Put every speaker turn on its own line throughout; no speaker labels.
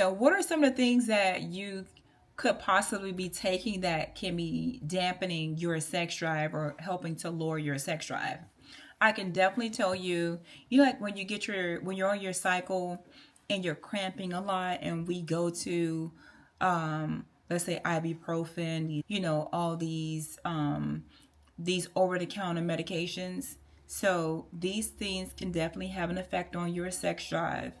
So what are some of the things that you could possibly be taking that can be dampening your sex drive or helping to lower your sex drive? I can definitely tell you, like when when you're on your cycle and you're cramping a lot, and we go to, let's say ibuprofen, all these over the counter medications. So these things can definitely have an effect on your sex drive.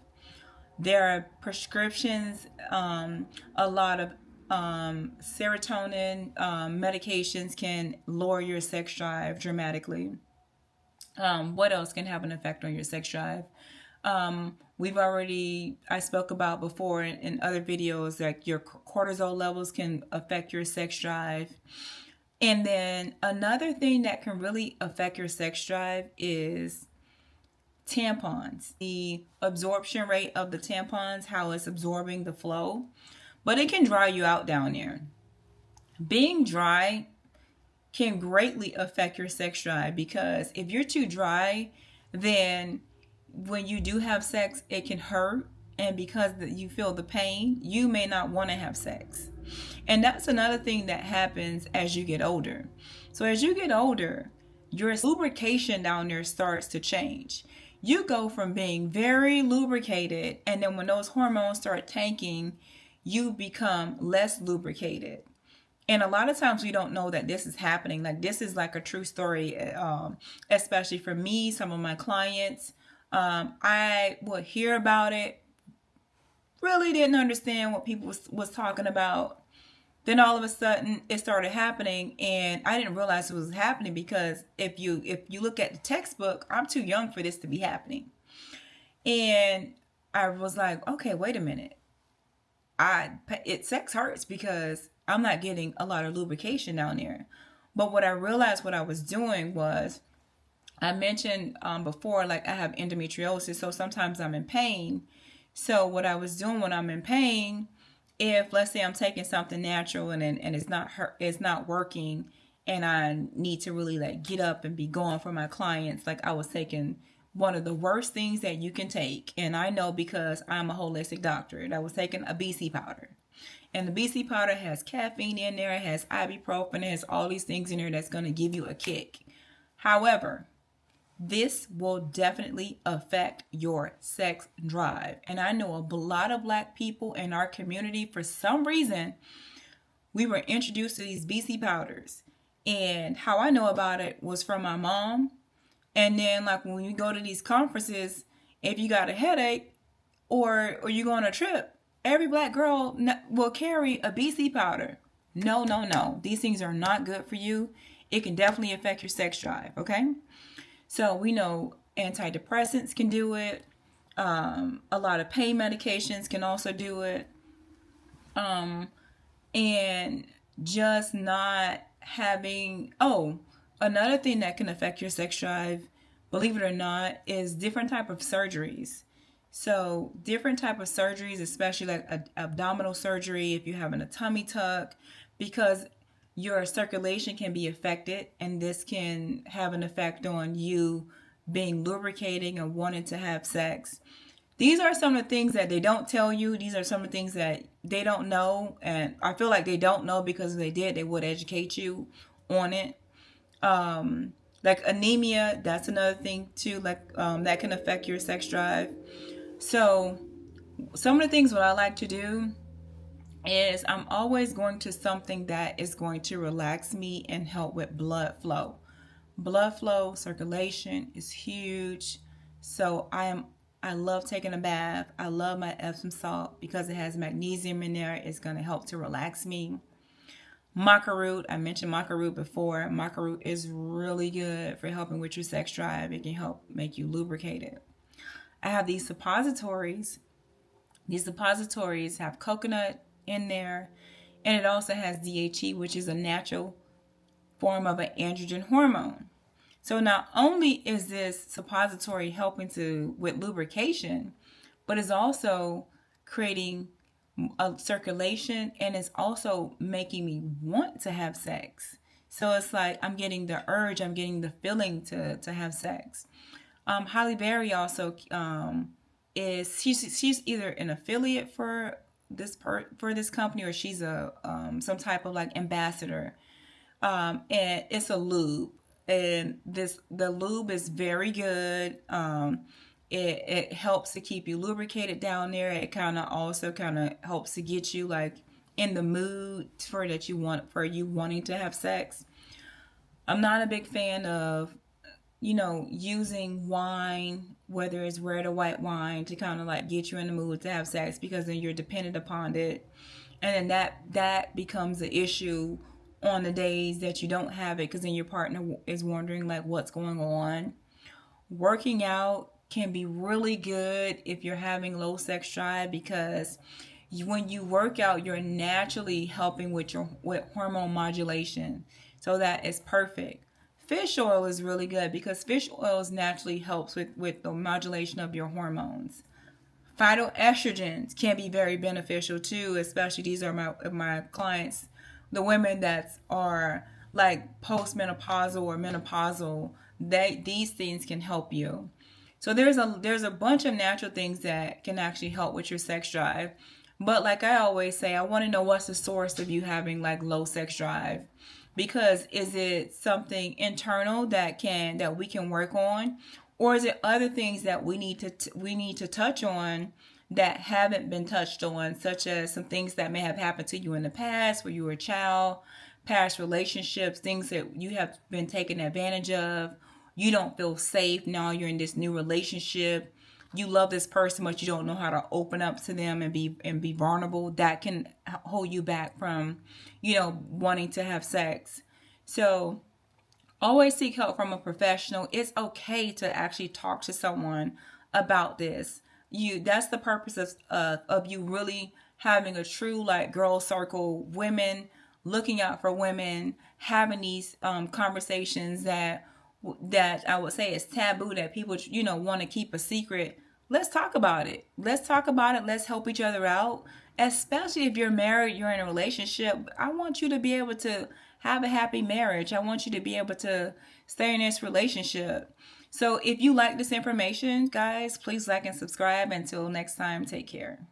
There are prescriptions, a lot of serotonin medications can lower your sex drive dramatically. What else can have an effect on your sex drive? I spoke about before in other videos, like your cortisol levels can affect your sex drive. And then another thing that can really affect your sex drive is tampons. The absorption rate of the tampons, how it's absorbing the flow, but it can dry you out down there. Being dry can greatly affect your sex drive, because if you're too dry, then when you do have sex, it can hurt. And because you feel the pain, you may not want to have sex. And that's another thing that happens as you get older. So as you get older, your lubrication down there starts to change. You go from being very lubricated, and then when those hormones start tanking, you become less lubricated. And a lot of times we don't know that this is happening. Like, this is like a true story, especially for me, some of my clients. I would hear about it, really didn't understand what people was talking about. Then all of a sudden it started happening, and I didn't realize it was happening, because if you look at the textbook, I'm too young for this to be happening. And I was like, okay, wait a minute. Sex hurts because I'm not getting a lot of lubrication down there. But what I realized what I was doing was, I mentioned before, like I have endometriosis, so sometimes I'm in pain. So what I was doing when I'm in pain, if let's say I'm taking something natural and it's not working, and I need to really like get up and be going for my clients, like I was taking one of the worst things that you can take, and I know because I'm a holistic doctor, that I was taking a BC powder. And the BC powder has caffeine in there, it has ibuprofen, it has all these things in there that's going to give you a kick. However, this will definitely affect your sex drive. And I know a lot of Black people in our community, for some reason, we were introduced to these BC powders. And how I know about it was from my mom. And then, like, when you go to these conferences, if you got a headache or you go on a trip, every Black girl will carry a BC powder. No, no, no. These things are not good for you. It can definitely affect your sex drive, okay? So we know antidepressants can do it. A lot of pain medications can also do it. And just not having, another thing that can affect your sex drive, believe it or not, is different type of surgeries. So different type of surgeries, especially like abdominal surgery, if you're having a tummy tuck, because your circulation can be affected, and this can have an effect on you being lubricating and wanting to have sex. These are some of the things that they don't tell you. These are some of the things that they don't know, and I feel like they don't know, because if they did, they would educate you on it. Like anemia, that's another thing too, like that can affect your sex drive. So some of the things what I like to do is I'm always going to something that is going to relax me and help with blood flow. Blood flow, circulation is huge. So I love taking a bath. I love my Epsom salt because it has magnesium in there. It's going to help to relax me. Maca root, I mentioned maca root before. Maca root is really good for helping with your sex drive. It can help make you lubricated. I have these suppositories. These suppositories have coconut in there, and it also has DHE, which is a natural form of an androgen hormone. So not only is this suppository helping with lubrication, but it's also creating a circulation, and it's also making me want to have sex. So it's like I'm getting the urge, I'm getting the feeling to have sex. Holly Berry also she's either an affiliate for for this company, or she's a some type of like ambassador. And it's a lube, and the lube is very good. It helps to keep you lubricated down there. It kind of also kind of helps to get you like in the mood for you wanting to have sex. I'm not a big fan of using wine, whether it's red or white wine, to kind of like get you in the mood to have sex, because then you're dependent upon it, and then that becomes an issue on the days that you don't have it, because then your partner is wondering like what's going on. Working out can be really good if you're having low sex drive, because when you work out, you're naturally helping with hormone modulation, so that is perfect. Fish oil is really good because fish oils naturally helps with the modulation of your hormones. Phytoestrogens can be very beneficial too, especially these are my clients, the women that are like postmenopausal or menopausal. These things can help you. So there's a bunch of natural things that can actually help with your sex drive. But like I always say, I want to know what's the source of you having like low sex drive. Because is it something internal that we can work on, or is it other things that we need to touch on that haven't been touched on, such as some things that may have happened to you in the past where you were a child, past relationships, things that you have been taken advantage of. You don't feel safe now. You're in this new relationship. You love this person, but you don't know how to open up to them and be vulnerable. That can hold you back from, wanting to have sex. So always seek help from a professional. It's okay to actually talk to someone about this. That's the purpose of you really having a true like girl circle, women looking out for women, having these conversations that I would say is taboo, that people want to keep a secret. Let's talk about it. Let's talk about it. Let's help each other out. Especially if you're married, you're in a relationship. I want you to be able to have a happy marriage. I want you to be able to stay in this relationship. So if you like this information, guys, please like and subscribe. Until next time, take care.